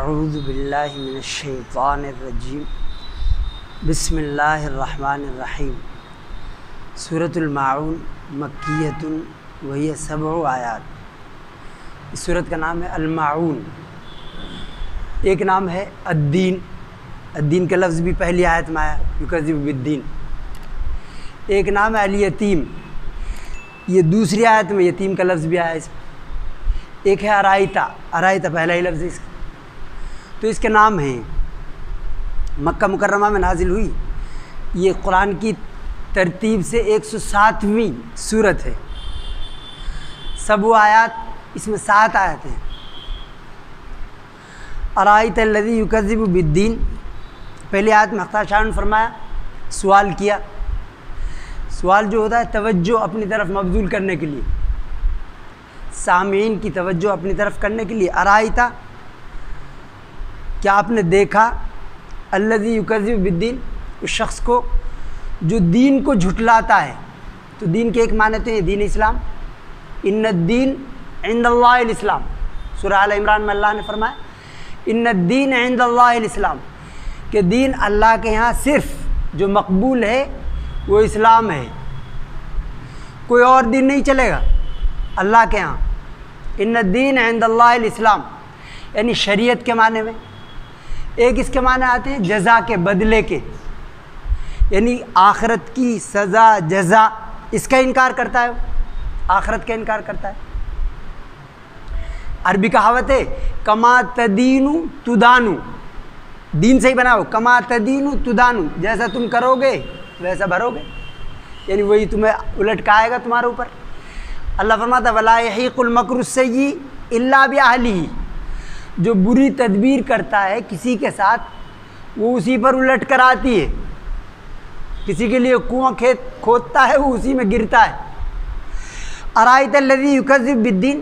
اعوذ باللہ من الشیطان الرجیم بسم اللہ الرحمن الرحیم۔ سورۃ الماعون مکیۃ وہی 7 آیات۔ اس سورت کا نام ہے الماعون۔ ایک نام ہے الدین، الدین کا لفظ بھی پہلی آیت میں آیا، یکذب بالدین۔ ایک نام ہے الیتیم، یہ دوسری آیت میں یتیم کا لفظ بھی آیا اس میں۔ ایک ہے ارائیتا، ارائیتا پہلا ہی لفظ اس کا۔ تو اس کے نام ہیں، مکہ مکرمہ میں نازل ہوئی، یہ قرآن کی ترتیب سے 107ویں سورت ہے۔ 7 آیات، اس میں 7 آیت ہیں۔ ارائیت الذی یکذب بالدین، پہلی آیت میں حق شاہ نے فرمایا، سوال کیا۔ سوال جو ہوتا ہے توجہ اپنی طرف مبذول کرنے کے لیے، سامعین کی توجہ اپنی طرف کرنے کے لیے۔ ارائیتا، کیا آپ نے دیکھا، الذی یکذب بالدین، اس شخص کو جو دین کو جھٹلاتا ہے۔ تو دین کے ایک معنی تو یہ دین اسلام، ان الدین عند اللہ الاسلام۔ سورہ آل عمران میں اللہ نے فرمایا ان الدین عند اللہ الاسلام، کہ دین اللہ کے یہاں صرف جو مقبول ہے وہ اسلام ہے، کوئی اور دین نہیں چلے گا اللہ کے ہاں۔ ان الدین عند اللہ الاسلام، یعنی شریعت کے معنی میں۔ ایک اس کے معنی آتے ہیں جزا کے، بدلے کے، یعنی آخرت کی سزا جزا، اس کا انکار کرتا ہے، آخرت کا انکار کرتا ہے۔ عربی کہاوت ہے کما تدینو تدانو، دین سے ہی بنا ہو، کما تدینو تدانو، جیسا تم کرو گے ویسا بھرو گے، یعنی وہی تمہیں الٹ کے آئے گا تمہارے اوپر۔ اللہ فرماتا ولا یحیق المکر السیئ الا باہلہ، جو بری تدبیر کرتا ہے کسی کے ساتھ وہ اسی پر الٹ کر آتی ہے۔ کسی کے لیے کنواں کھودتا ہے وہ اسی میں گرتا ہے۔ ارائیت الذی یکذب بالدین،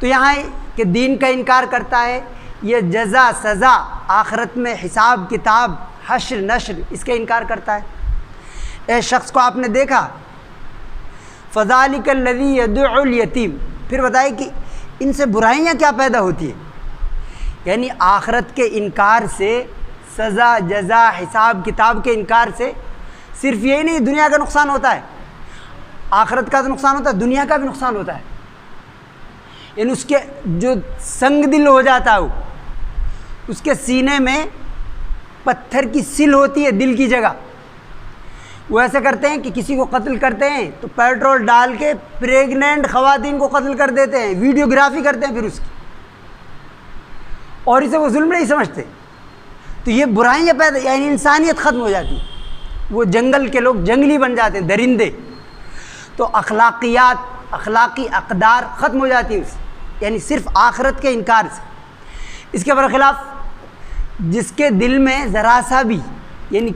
تو یہاں کہ دین کا انکار کرتا ہے، یہ جزا سزا آخرت میں حساب کتاب حشر نشر، اس کا انکار کرتا ہے۔ اے شخص کو آپ نے دیکھا، فذالک الذی یدعو الیتیم، پھر بتائے کہ ان سے برائیاں کیا پیدا ہوتی ہیں، یعنی آخرت کے انکار سے، سزا جزا حساب کتاب کے انکار سے صرف یہی نہیں دنیا کا نقصان ہوتا ہے، آخرت کا تو نقصان ہوتا ہے، دنیا کا بھی نقصان ہوتا ہے۔ یعنی اس کے جو سنگ دل ہو جاتا ہے، اس کے سینے میں پتھر کی سل ہوتی ہے دل کی جگہ، وہ ایسے کرتے ہیں کہ کسی کو قتل کرتے ہیں تو پیٹرول ڈال کے پریگننٹ خواتین کو قتل کر دیتے ہیں، ویڈیوگرافی کرتے ہیں پھر اس کی، اور اسے وہ ظلم نہیں سمجھتے۔ تو یہ برائیاں پیدا، یعنی انسانیت ختم ہو جاتی ہے، وہ جنگل کے لوگ جنگلی بن جاتے ہیں، درندے۔ تو اخلاقیات، اخلاقی اقدار ختم ہو جاتی ہے اس، یعنی صرف آخرت کے انکار سے۔ اس کے برخلاف جس کے دل میں ذرا سا بھی، یعنی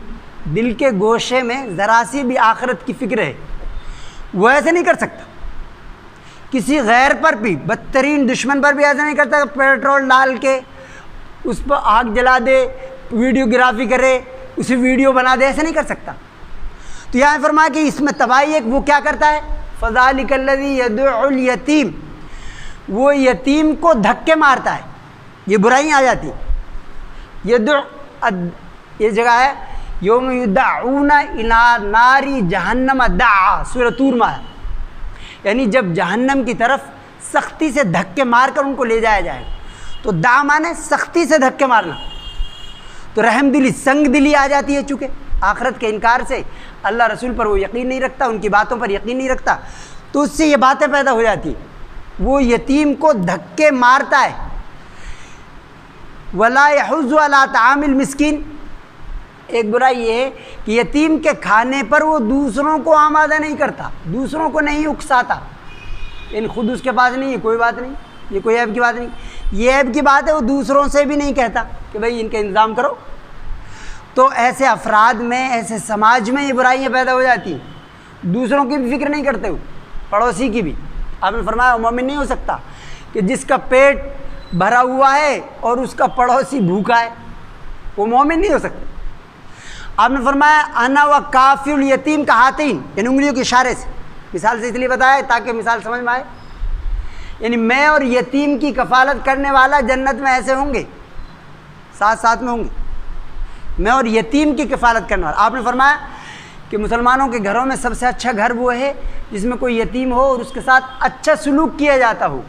دل کے گوشے میں ذرا سی بھی آخرت کی فکر ہے، وہ ایسے نہیں کر سکتا۔ کسی غیر پر بھی، بدترین دشمن پر بھی ایسا نہیں کرتا کہ پیٹرول ڈال کے اس پر آگ جلا دے، ویڈیوگرافی کرے، اسے ویڈیو بنا دے، ایسا نہیں کر سکتا۔ تو یہاں فرمایا کہ اس میں تباہی ایک، وہ کیا کرتا ہے، فذالک الذی یدعو الیتیم، وہ یتیم کو دھکے مارتا ہے، یہ برائیاں آ جاتی ہیں۔ یدعو، یہ جگہ ہے یوم یدعون الی نار جہنم دعا، سورۃ طور میں ہے، یعنی جب جہنم کی طرف سختی سے دھکے مار کر ان کو لے جایا جائے گا۔ تو دعا مانے سختی سے دھکے مارنا، تو رحم دلی، سنگ دلی آ جاتی ہے، چونکہ آخرت کے انکار سے اللہ رسول پر وہ یقین نہیں رکھتا، ان کی باتوں پر یقین نہیں رکھتا، تو اس سے یہ باتیں پیدا ہو جاتی ہیں۔ وہ یتیم کو دھکے مارتا ہے۔ ولا یحض علی طعام المسکین، ایک برائی یہ ہے کہ یتیم کے کھانے پر وہ دوسروں کو آمادہ نہیں کرتا، دوسروں کو نہیں اکساتا، یعنی خود اس کے پاس نہیں ہے، کوئی بات نہیں، یہ کوئی عیب کی بات نہیں، یہ عیب کی بات ہے، وہ دوسروں سے بھی نہیں کہتا کہ بھئی ان کا انتظام کرو۔ تو ایسے افراد میں، ایسے سماج میں یہ برائیاں پیدا ہو جاتی ہیں، دوسروں کی بھی فکر نہیں کرتے ہو، پڑوسی کی بھی۔ آپ نے فرمایا مومن نہیں ہو سکتا کہ جس کا پیٹ بھرا ہوا ہے اور اس کا پڑوسی بھوکا ہے، وہ مومن نہیں ہو سکتا۔ آپ نے فرمایا انا و کافی الیتیم کہاتین، یعنی انگلیوں کے اشارے سے، مثال سے اس لیے بتایا تاکہ مثال سمجھ میں آئے، یعنی میں اور یتیم کی کفالت کرنے والا جنت میں ایسے ہوں گے ساتھ ساتھ میں ہوں گے، میں اور یتیم کی کفالت کرنے والا۔ آپ نے فرمایا کہ مسلمانوں کے گھروں میں سب سے اچھا گھر وہ ہے جس میں کوئی یتیم ہو اور اس کے ساتھ اچھا سلوک کیا جاتا ہو،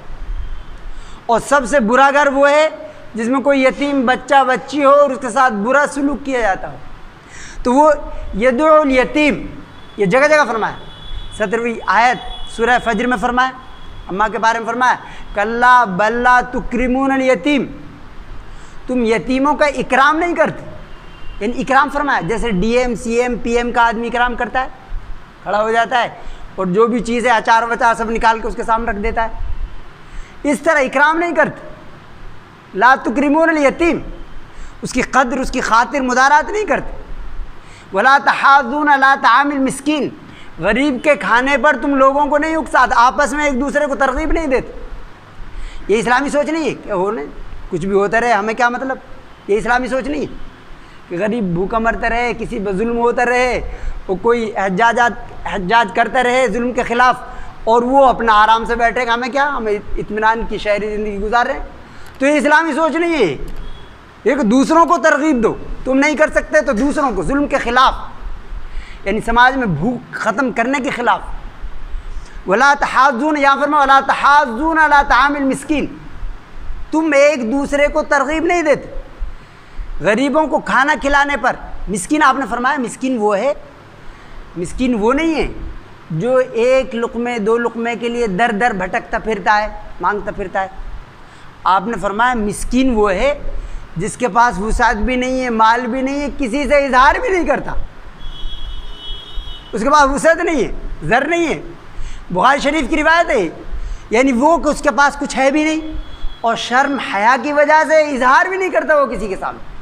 اور سب سے برا گھر وہ ہے جس میں کوئی یتیم بچہ بچی ہو اور اس کے ساتھ برا سلوک کیا جاتا ہو۔ تو وہ یدعو الیتیم یہ جگہ جگہ فرمایا۔ 17ویں آیت سورہ فجر میں فرمایا، اماں کے بارے میں فرمایا کلا بل لا تکرمون الیتیم، تم یتیموں کا اکرام نہیں کرتے، یعنی اکرام فرمایا جیسے D M C M P M کا آدمی اکرام کرتا ہے، کھڑا ہو جاتا ہے اور جو بھی چیز ہے اچار وچار سب نکال کے اس کے سامنے رکھ دیتا ہے، اس طرح اکرام نہیں کرتے۔ لا تکرمون الیتیم، اس کی قدر اس کی خاطر مدارات نہیں کرتے۔ ولا تحاضون علی طعام المسکین، غریب کے کھانے پر تم لوگوں کو نہیں اکساتے، آپس میں ایک دوسرے کو ترغیب نہیں دیتے۔ یہ اسلامی سوچ نہیں ہے کہ ہونے کچھ بھی ہوتا رہے ہمیں کیا مطلب، یہ اسلامی سوچ نہیں ہے کہ غریب بھوکا مرتا رہے، کسی پہ ظلم ہوتا رہے، وہ کوئی احتجاج کرتا رہے ظلم کے خلاف اور وہ اپنا آرام سے بیٹھے گا، ہمیں کیا، ہمیں اطمینان کی شہری زندگی گزار رہے ہیں۔ تو یہ اسلامی سوچ نہیں ہے، ایک دوسروں کو ترغیب دو، تم نہیں کر سکتے تو دوسروں کو، ظلم کے خلاف، یعنی سماج میں بھوک ختم کرنے کے خلاف۔ ولا تحاضون، یہاں فرمایا ولا تحاضون علی طعام المسکین، تم ایک دوسرے کو ترغیب نہیں دیتے غریبوں کو کھانا کھلانے پر۔ مسکین آپ نے فرمایا مسکین وہ ہے، مسکین وہ نہیں ہے جو ایک لقمے دو لقمے کے لیے در در بھٹکتا پھرتا ہے، مانگتا پھرتا ہے۔ آپ نے فرمایا مسکین وہ ہے جس کے پاس وسعت بھی نہیں ہے، مال بھی نہیں ہے، کسی سے اظہار بھی نہیں کرتا، اس کے پاس وسعت نہیں ہے، زر نہیں ہے۔ بخاری شریف کی روایت ہے، یعنی وہ کہ اس کے پاس کچھ ہے بھی نہیں اور شرم حیا کی وجہ سے اظہار بھی نہیں کرتا وہ کسی کے سامنے،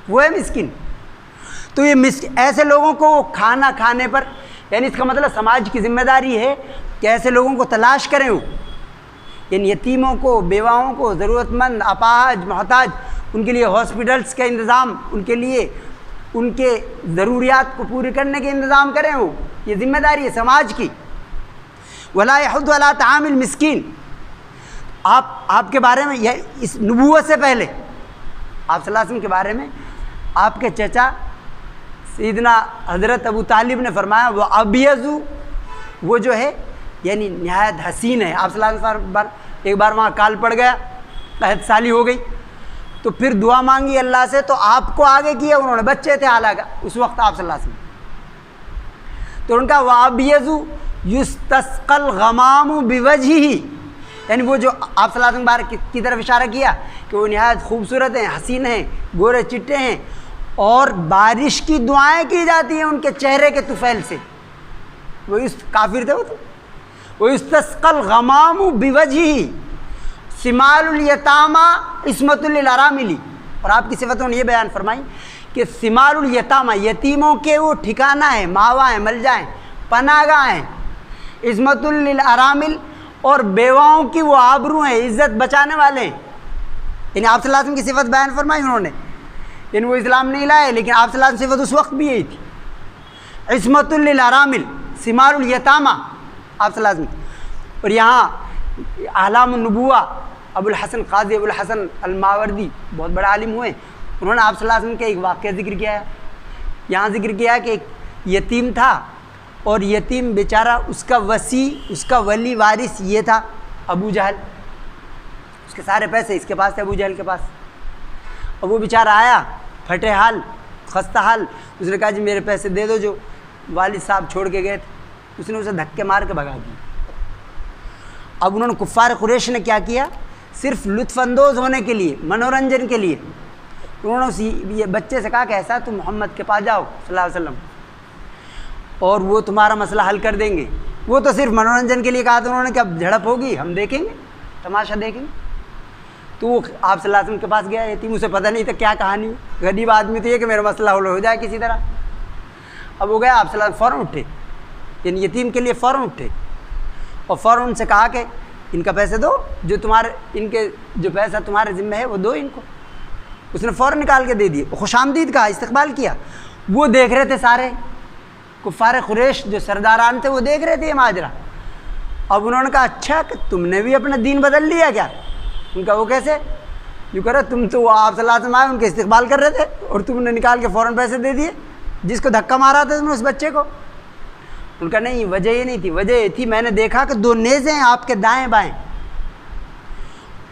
وہ ہے مسکین۔ تو یہ ایسے لوگوں کو کھانا کھانے پر، یعنی اس کا مطلب سماج کی ذمہ داری ہے کہ ایسے لوگوں کو تلاش کریں، یعنی یتیموں کو، بیواؤں کو، ضرورت مند، اپاہج، محتاج، ان کے لیے ہاسپٹلس کا انتظام، ان کے لیے ان کے ضروریات کو پوری کرنے کے انتظام کریں، یہ ذمہ داری ہے سماج کی۔ ولا یحض علی طعام المسکین، آپ کے بارے میں، یہ اس نبوت سے پہلے آپ صلی اللہ علیہ وسلم کے بارے میں آپ کے چچا سیدنا حضرت ابو طالب نے فرمایا وہ ابیض، وہ جو ہے یعنی نہایت حسین ہے۔ آپ صلی اللہ علیہ وسلم ایک بار وہاں کال پڑ گیا، قحط سالی ہو گئی، تو پھر دعا مانگی اللہ سے، تو آپ کو آگے کیا انہوں نے، بچے تھے حالانکہ اس وقت آپ صلی اللہ علیہ وسلم، تو ان کا وَأَبْيَضُ يُسْتَسْقَى الْغَمَامُ بِوَجْهِهِ، یعنی وہ جو آپ صلی اللہ علیہ وسلم کی طرف اشارہ کیا کہ وہ نہایت خوبصورت ہیں، حسین ہیں، گورے چٹے ہیں، اور بارش کی دعائیں کی جاتی ہیں ان کے چہرے کے طفیل سے، وہ اس کافر تھے، وہ تو وَيُسْتَسْقَى الْغَمَامُ بِوَجْهِهِ سمال الیتامہ عصمت للارامل، اور آپ کی صفتوں نے یہ بیان فرمائی کہ سمال الیتامہ، یتیموں کے وہ ٹھکانہ ہیں، ماوا ہیں، ملجا ہیں، پناہ گاہ ہیں، عصمت للارامل، اور بیواؤں کی وہ آبرو ہیں، عزت بچانے والے ہیں۔ یعنی آپ صلی اللہ علیہ وسلم کی صفت بیان فرمائی انہوں نے، یعنی وہ اسلام نہیں لائے لیکن آپ صلی اللہ علیہ وسلم کی صفت اس وقت بھی یہی تھی، عصمت للارامل، سمال الیتامہ آپ صلی اللہ علیہ وسلم۔ اور یہاں اعلام النبوہ ابو الحسن قاضی ابو الحسن الماوردی بہت بڑا عالم ہوئے، انہوں نے آپ صلی اللہ علیہ وسلم کے ایک واقعہ ذکر کیا ہے، یہاں ذکر کیا کہ ایک یتیم تھا اور یتیم بیچارہ، اس کا وصی، اس کا ولی وارث یہ تھا ابو جہل، اس کے سارے پیسے اس کے پاس تھے، ابو جہل کے پاس، اور وہ بیچارہ آیا پھٹے حال، خستہ حال، اس نے کہا جی میرے پیسے دے دو جو والد صاحب چھوڑ کے گئے تھے، اس نے اسے دھکے مار کے بھگا دیا۔ اب انہوں نے کفار قریش نے کیا کیا، صرف لطف اندوز ہونے کے لیے، منورنجن کے لیے، انہوں نے یہ بچے سے کہا کہ ایسا تم محمد کے پاس جاؤ صلی اللہ علیہ وسلم اور وہ تمہارا مسئلہ حل کر دیں گے۔ وہ تو صرف منورنجن کے لیے کہا تھا انہوں نے کہ اب جھڑپ ہوگی ہم دیکھیں گے، تماشا دیکھیں گے۔ تو وہ آپ صلی اللہ علیہ وسلم کے پاس گیا، یتیم، اسے پتہ نہیں تھا کیا کہانی، غریب آدمی تو یہ کہ میرا مسئلہ حل ہو جائے کسی طرح۔ اب وہ گیا، آپ صلی اللہ علیہ وسلم فوراً اٹھے، یعنی یتیم کے لیے فوراً اٹھے اور فوراً ان سے کہا کہ ان کا پیسے دو، جو تمہارے، ان کے جو پیسہ تمہارے ذمہ ہے وہ دو ان کو۔ اس نے فوراً نکال کے دے دیے، خوش آمدید کہا، استقبال کیا۔ وہ دیکھ رہے تھے سارے کفار قریش جو سرداران تھے، وہ دیکھ رہے تھے یہ ماجرا۔ اب انہوں نے کہا اچھا کہ تم نے بھی اپنا دین بدل لیا کیا؟ ان کا وہ کیسے؟ یوں کرو تم تو آپ صلی اللہ علیہ وسلم آئے ان کے استقبال کر رہے تھے اور تم نے نکال کے فوراً پیسے دے دیے جس کو دھکا مارا تھا تم نے اس بچے کو. ان کا نہیں، وجہ یہ نہیں تھی، وجہ یہ تھی میں نے دیکھا کہ 2 نیزے ہیں آپ کے دائیں بائیں،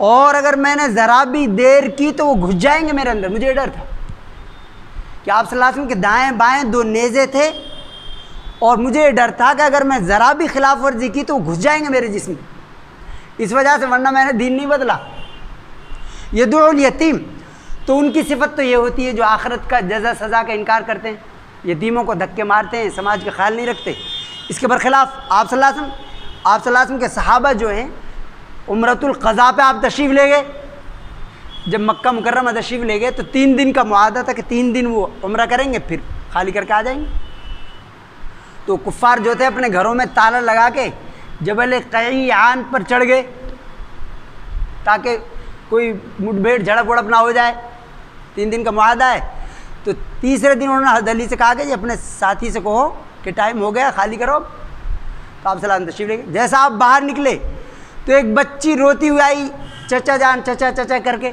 اور اگر میں نے ذرا بھی دیر کی تو وہ گھس جائیں گے میرے اندر. مجھے یہ ڈر تھا کہ آپ صلی اللہ علیہ وسلم کے دائیں بائیں 2 نیزے تھے، اور مجھے یہ ڈر تھا کہ اگر میں ذرا بھی خلاف ورزی کی تو وہ گھس جائیں گے میرے جسم میں. اس وجہ سے ورنہ میں نے دین نہیں بدلا. یدعو الیتیم، تو ان کی صفت تو یہ ہوتی ہے جو آخرت کا جزا سزا کا انکار کرتے ہیں، یتیموں کو دھکے مارتے ہیں، سماج کا خیال نہیں رکھتے. اس کے برخلاف آپ صلی اللہ علیہ وسلم کے صحابہ جو ہیں، عمرۃ القضاء پہ آپ تشریف لے گئے، جب مکہ مکرمہ تشریف لے گئے تو 3 دن کا معاہدہ تھا کہ 3 دن وہ عمرہ کریں گے پھر خالی کر کے آ جائیں گے. تو کفار جو تھے اپنے گھروں میں تالا لگا کے جبل قیعان پر چڑھ گئے تاکہ کوئی مٹ بھیڑ جھڑپ وڑپ نہ ہو جائے. 3 دن کا معاہدہ ہے. تو تیسرے دن انہوں نے حضرت علی سے کہا کہ اپنے ساتھی سے کہو کہ ٹائم ہو گیا خالی کرو. تو آپ صلی اللہ علیہ وسلم تشریف لے گئے. جیسا آپ باہر نکلے تو ایک بچی روتی ہوئی آئی، چچا جان چچا چچا کر کے.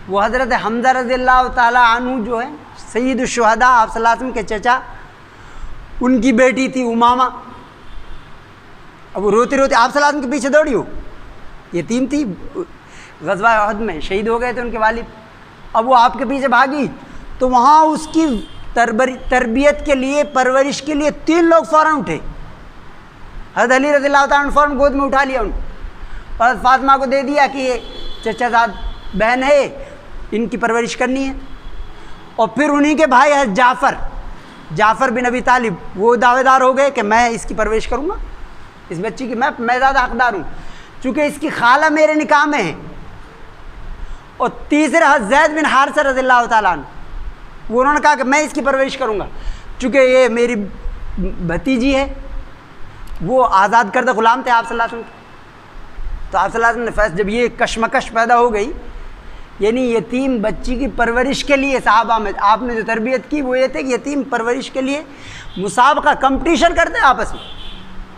وہ حضرت حمزہ رضی اللہ تعالیٰ عنہ جو ہے سید الشہداء، آپ صلی اللہ علیہ وسلم کے چچا، ان کی بیٹی تھی امامہ. اب وہ روتے روتے آپ صلی اللہ علیہ وسلم کے پیچھے دوڑی ہو، یتیم تھی، غزوہ احد میں شہید ہو گئے تھے ان کے والد. اب وہ آپ کے پیچھے بھاگی تو وہاں اس کی تربیت کے لیے، پرورش کے لیے 3 لوگ فوراً اٹھے. حضرت علی رضی اللہ تعالیٰ عنہ فوراً گود میں اٹھا لیا ان کو، اور فاطمہ کو دے دیا کہ یہ چچا زاد بہن ہے، ان کی پرورش کرنی ہے. اور پھر انہی کے بھائی حضرت جعفر بن ابی طالب، وہ دعوے دار ہو گئے کہ میں اس کی پرورش کروں گا، اس بچی کی میں زیادہ حقدار ہوں چونکہ اس کی خالہ میرے نکاح میں ہے. اور تیسرے حضرت زید بن حارثہ رضی اللہ تعالیٰ عنہ، وہ انہوں نے کہا کہ میں اس کی پرورش کروں گا چونکہ یہ میری بھتیجی ہے. وہ آزاد کردہ غلام تھے آپ صلی اللہ علیہ وسلم کے. تو آپ صلی اللہ علیہ وسلم نے جب یہ کشمکش پیدا ہو گئی، یعنی یتیم بچی کی پرورش کے لیے صحابہ میں آپ نے جو تربیت کی وہ یہ تھے کہ یتیم پرورش کے لیے مسابقہ کمپٹیشن کرتے ہیں آپس میں،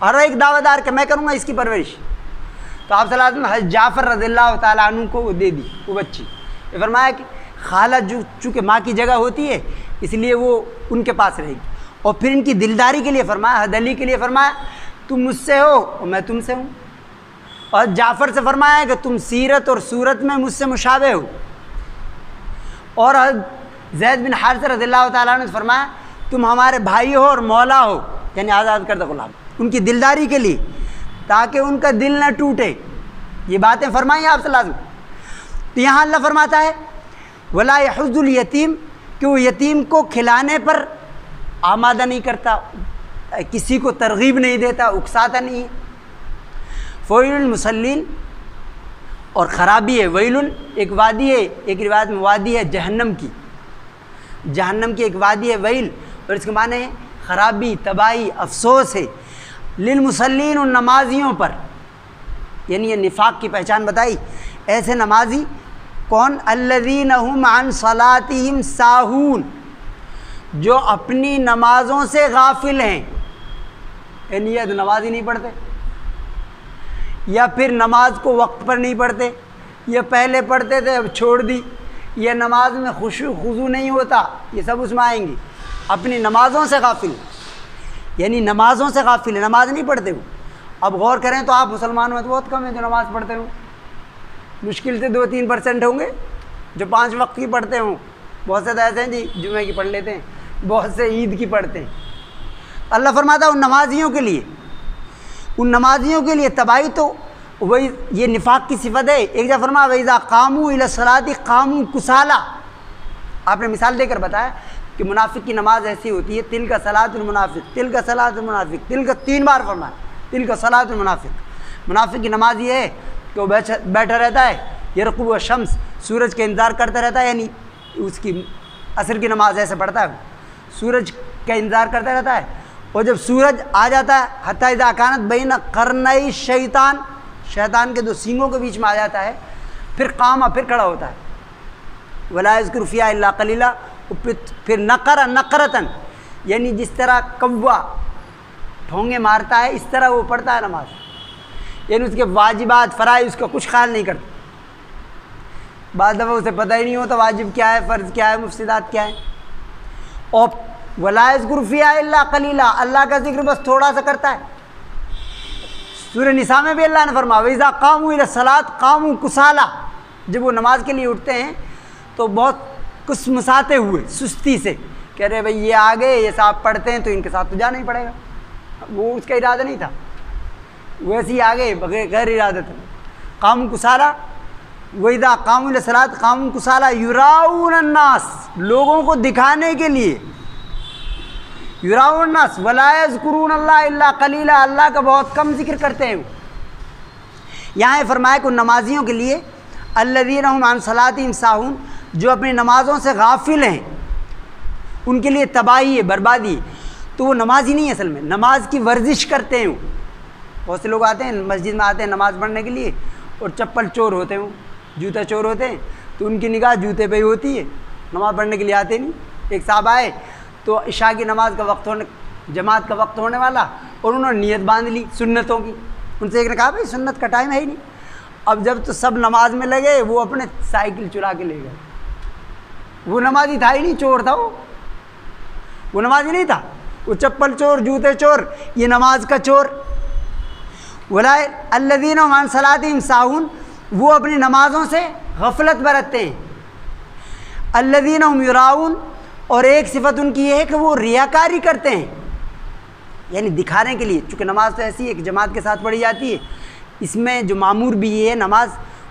ہر ایک دعوے دار کہ میں کروں گا اس کی پرورش. تو آپ صلی اللہ علیہ وسلم حضرت جعفر رضی اللہ تعالیٰ عنہ کو وہ دے دی وہ بچی. یہ فرمایا کہ خالہ جو چونکہ ماں کی جگہ ہوتی ہے اس لیے وہ ان کے پاس رہے گی. اور پھر ان کی دلداری کے لیے فرمایا، حضرت علی کے لیے فرمایا تم مجھ سے ہو اور میں تم سے ہوں. اور جعفر سے فرمایا کہ تم سیرت اور صورت میں مجھ سے مشابہ ہو. اور حضرت زید بن حارثہ رضی اللہ تعالیٰ عنہ نے فرمایا تم ہمارے بھائی ہو اور مولا ہو، یعنی آزاد کردہ غلام. ان کی دلداری کے لیے تاکہ ان کا دل نہ ٹوٹے، یہ باتیں فرمائیں آپ صلی اللہ علیہ وسلم. تو یہاں اللہ فرماتا ہے ولا یحض الیتیم، کہ وہ یتیم کو کھلانے پر آمادہ نہیں کرتا، کسی کو ترغیب نہیں دیتا، اکساتا نہیں. فویل المصلین، اور خرابی ہے. ویل ایک وادی ہے، ایک روایت میں وادی ہے جہنم کی، جہنم کی ایک وادی ہے ویل، اور اس کے معنی ہے خرابی، تباہی، افسوس ہے. للمصلین، ان نمازیوں پر، یعنی یہ نفاق کی پہچان بتائی. ایسے نمازی کون؟ الذین هم عن صلاتهم ساہون، جو اپنی نمازوں سے غافل ہیں. یعنی یہ نماز ہی نہیں پڑھتے، یا پھر نماز کو وقت پر نہیں پڑھتے، یا پہلے پڑھتے تھے اب چھوڑ دی، یہ نماز میں خشوع خضوع نہیں ہوتا، یہ سب اس میں آئیں گی. اپنی نمازوں سے غافل، یعنی نمازوں سے غافل ہے، نماز نہیں پڑھتے وہ. اب غور کریں تو آپ مسلمانوں میں تو بہت کم ہیں جو نماز پڑھتے ہوں، مشکل سے 2-3% ہوں گے جو 5 وقت کی پڑھتے ہوں. بہت سے ایسے ہیں جی جمعہ کی پڑھ لیتے ہیں، بہت سے عید کی پڑھتے ہیں. اللہ فرماتا ہے ان نمازیوں کے لیے، ان نمازیوں کے لیے تباہی. تو وہی یہ نفاق کی صفت ہے. ایک جگہ فرمایا وَإِذَا قَامُوا إِلَى الصَّلَاةِ قَامُوا كُسَالَىٰ. آپ نے مثال دے کر بتایا کہ منافق کی نماز ایسی ہوتی ہے، تِلْكَ صَلَاةُ الْمُنَافِقِ، تِلْكَ صَلَاةُ الْمُنَافِقِ، تِلْكَ 3 بار فرمایا، تِلْكَ صَلَاةُ الْمُنَافِقِ. منافق کی نماز یہ ہے کہ وہ بیٹھا رہتا ہے، یرقب الشمس، سورج کا انتظار کرتا رہتا ہے. یعنی اس کی عصر کی نماز ایسے پڑھتا ہے، سورج کا انتظار کرتا رہتا ہے، اور جب سورج آ جاتا ہے حتی اذا کانت بین قرنی شیطان، شیطان کے 2 سینگوں کے بیچ میں آ جاتا ہے، پھر قامہ، پھر کھڑا ہوتا ہے. ولا یذکر فیہا الا قلیلا، پھر نقر نقرتن، یعنی جس طرح کوا ٹھونگے مارتا ہے اس طرح وہ پڑھتا ہے نماز. یعنی اس کے واجبات فرائض اس کا کچھ خیال نہیں کرتا. بعض دفعہ اسے پتہ ہی نہیں ہوتا واجب کیا ہے، فرض کیا ہے، مفسدات کیا ہے. اور وَلَا يَذْكُرُ فِيهَا إِلَّا قَلِيلًا، اللہ کا ذکر بس تھوڑا سا کرتا ہے. سورہ نساء میں بھی اللہ نے فرمایا وَإِذَا قَامُوا إِلَى الصَّلَاةِ قَامُوا كُسَالَىٰ، جب وہ نماز کے لیے اٹھتے ہیں تو بہت کسمساتے ہوئے، سستی سے، کہہ رہے بھائی یہ آگے، یہ صاحب پڑھتے ہیں تو ان کے ساتھ تو جانا ہی پڑے گا. وہ اس کا ارادہ نہیں تھا، ویسے ہی آگے بغیر غیر ارادت. قَامُوا كُسَالَىٰ وَإِذَا قَامُوا إِلَى الصَّلَاةِ قَامُوا كُسَالَىٰ يُرَاءُونَ النَّاسَ، لوگوں کو دکھانے کے لیے. یراؤن الناس ولا یذکرون اللہ الا قلیلا، اللہ کا بہت کم ذکر کرتے ہیں. یہاں یہ فرمایا کہ ان نمازیوں کے لیے الذین هم عن صلاتهم ساہون، جو اپنی نمازوں سے غافل ہیں، ان کے لیے تباہی ہے، بربادی ہے. تو وہ نمازی نہیں ہے، اصل میں نماز کی ورزش کرتے ہیں. بہت سے لوگ آتے ہیں مسجد میں، آتے ہیں نماز پڑھنے کے لیے اور چپل چور ہوتے ہیں، جوتا چور ہوتے ہیں، تو ان کی نگاہ جوتے پہ ہی ہوتی ہے، نماز پڑھنے کے لیے آتے نہیں. ایک صاحب آئے تو عشاء کی نماز کا وقت جماعت کا وقت ہونے والا، اور انہوں نے نیت باندھ لی سنتوں کی. ان سے ایک نے کہا بھائی سنت کا ٹائم ہے ہی نہیں. اب جب تو سب نماز میں لگے، وہ اپنے سائیکل چرا کے لے گئے. وہ نمازی تھا ہی نہیں، چور تھا. وہ نمازی نہیں تھا، وہ چپل چور، جوتے چور، یہ نماز کا چور. ولا الذین هم عن صلاتهم ساہون، وہ اپنی نمازوں سے غفلت برتتے ہیں. الذین هم یراؤن، اور ایک صفت ان کی یہ ہے کہ وہ ریاکاری کرتے ہیں، یعنی دکھانے کے لیے. چونکہ نماز تو ایسی ہے کہ جماعت کے ساتھ پڑھی جاتی ہے، اس میں جو معمور بھی ہے نماز،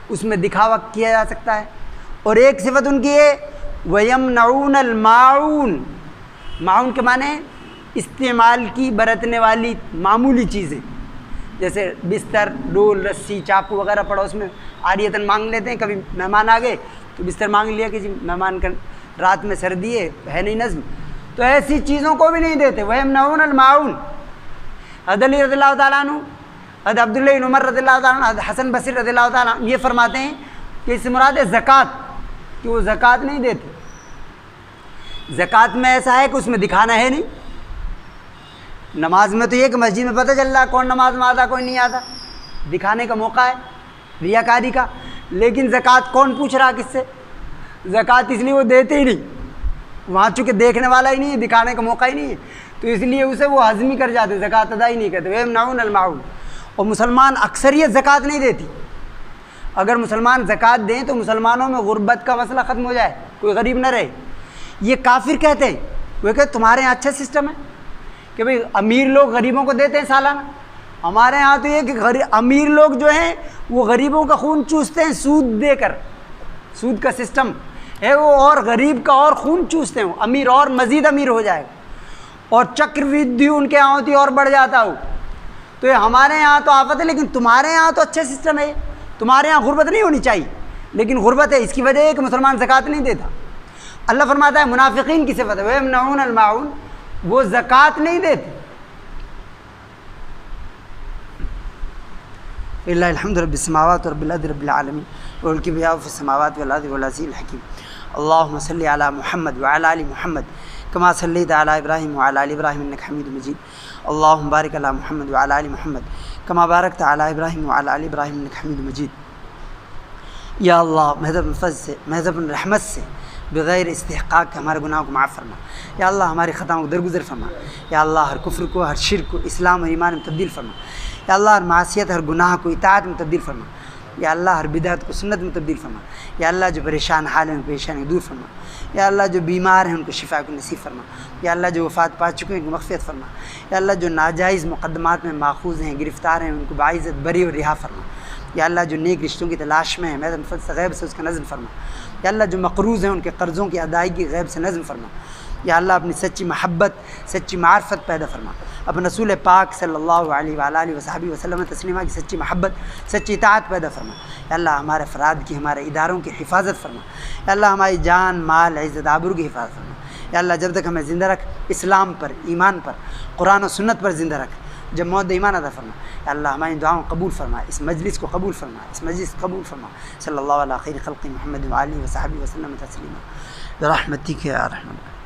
اس میں دکھاوا کیا جا سکتا ہے. اور ایک صفت ان کی ہے وَيَمْنَعُونَ الْمَاعُونَ، معاون کے معنی استعمال کی برتنے والی معمولی چیزیں، جیسے بستر، ڈول، رسی، چاقو وغیرہ پڑوس میں عاریتاً مانگ لیتے ہیں. کبھی مہمان آ گئے تو بستر مانگ لیا کہ جی مہمان کا رات میں سردی ہے نہیں نظم، تو ایسی چیزوں کو بھی نہیں دیتے. وَيَمْنَعُونَ الْمَاعُونَ. حضرت علی رضی اللہ تعالیٰ عنہ، حضرت عبداللہ بن عمر رضی اللہ تعالیٰ عنہ، حضرت حسن بصری رضی اللہ تعالیٰ عنہ یہ فرماتے ہیں کہ اس سے مراد ہے زکوٰۃ، کہ وہ زکوٰۃ نہیں دیتے. زکوٰۃ میں ایسا ہے کہ اس میں دکھانا ہے نہیں. نماز میں تو یہ کہ مسجد میں پتہ چل رہا ہے کون نماز میں آتا کوئی نہیں آتا، دکھانے کا موقع ہے، ریاکاری کا. لیکن زکوٰۃ کون پوچھ رہا کس سے؟ زکوٰۃ اس لیے وہ دیتے ہی نہیں، وہاں چونکہ دیکھنے والا ہی نہیں ہے، دکھانے کا موقع ہی نہیں ہے، تو اس لیے اسے وہ ہضمی کر جاتے، زکوٰۃ ادا ہی نہیں کرتے. وَيَمْنَعُونَ الْمَاعُونَ. اور مسلمان اکثریت زکوٰۃ نہیں دیتی. اگر مسلمان زکوٰۃ دیں تو مسلمانوں میں غربت کا مسئلہ ختم ہو جائے، کوئی غریب نہ رہے. یہ کافر کہتے ہیں، وہ کہتے تمہارے یہاں اچھا سسٹم ہے کہ بھئی امیر لوگ غریبوں کو دیتے ہیں سالانہ. ہمارے یہاں تو یہ کہ امیر لوگ جو ہیں وہ غریبوں کا خون چوستے ہیں سود دے کر. سود کا سسٹم ہے وہ، اور غریب کا اور خون چوستے ہیں، امیر اور مزید امیر ہو جائے گا، اور چکر ودھی ان کے یہاں ہوتی اور بڑھ جاتا ہو. تو یہ ہمارے یہاں تو آفت ہے، لیکن تمہارے یہاں تو اچھا سسٹم ہے. تمہارے یہاں غربت نہیں ہونی چاہیے، لیکن غربت ہے. اس کی وجہ ہے کہ مسلمان زکوٰۃ نہیں دیتا. اللہ فرماتا ہے منافقین کی صفت ہے وَيَمْنَعُونَ الْمَاعُونَ، وہ زکوٰۃ نہیں دیتے. للہ الحمد رب السماوات ورب الارض رب العالمین والکبریاء فی السماوات والارض والعزیز الحکیم. اللهم صل على محمد وعلى آل محمد كما صليت على إبراهيم وعلى آل إبراهيم إنك حميد مجيد. اللهم بارك على محمد وعلى آل محمد كما باركت على إبراهيم وعلى آل إبراهيم إنك حميد مجيد. یا اللہ محض فضل سے، محض رحمت سے، بغیر استحقاق کے ہمارے گناہوں کو معاف فرما. یا اللہ ہماری خطاؤں کو درگزر فرما. یا اللہ ہر کفر کو، ہر شرک کو اسلام اور ایمان میں تبدیل فرما. یا اللہ ہر معصیت، ہر گناہ کو اطاعت میں تبدیل فرما. یا اللہ ہر بدعت کو سنت میں تبدیل فرما. یا اللہ جو پریشان حال ہیں ان پریشانی دور فرما. یا اللہ جو بیمار ہیں ان کو شفا کو نصیب فرما. یا اللہ جو وفات پا چکے ہیں ان کو مغفرت فرما. یا اللہ جو ناجائز مقدمات میں ماخوذ ہیں، گرفتار ہیں، ان کو باعزت بری اور رہا فرما. یا اللہ جو نیک رشتوں کی تلاش میں ہیں، میرے فضل سے غیب سے اس کا نظم فرما. یا اللہ جو مقروض ہیں ان کے قرضوں کی ادائیگی غیب سے نظم فرما. یا اللہ اپنی سچی محبت، سچی معرفت پیدا فرما. اپنے رسول پاک صلی اللہ علیہ وآلہ وصحبہ وسلم تسلیمہ کی سچی محبت، سچی اطاعت پیدا فرما. یا اللہ ہمارے افراد کی، ہمارے اداروں کی حفاظت فرما. یا اللہ ہماری جان، مال، عزت، آبرو کی حفاظت فرما. یا اللہ جب تک ہمیں زندہ رکھ، اسلام پر، ایمان پر، قرآن و سنت پر زندہ رکھ. جب موت ایمان عطا فرما. یا اللہ ہماری دعاؤں قبول فرما، اس مجلس کو قبول فرما، اس مجلس کو قبول فرما. صلی اللہ علیہ خیر خلق محمد وآلہ وصحبہ وسلم تسلیما برحمتک یا ارحم الراحمین.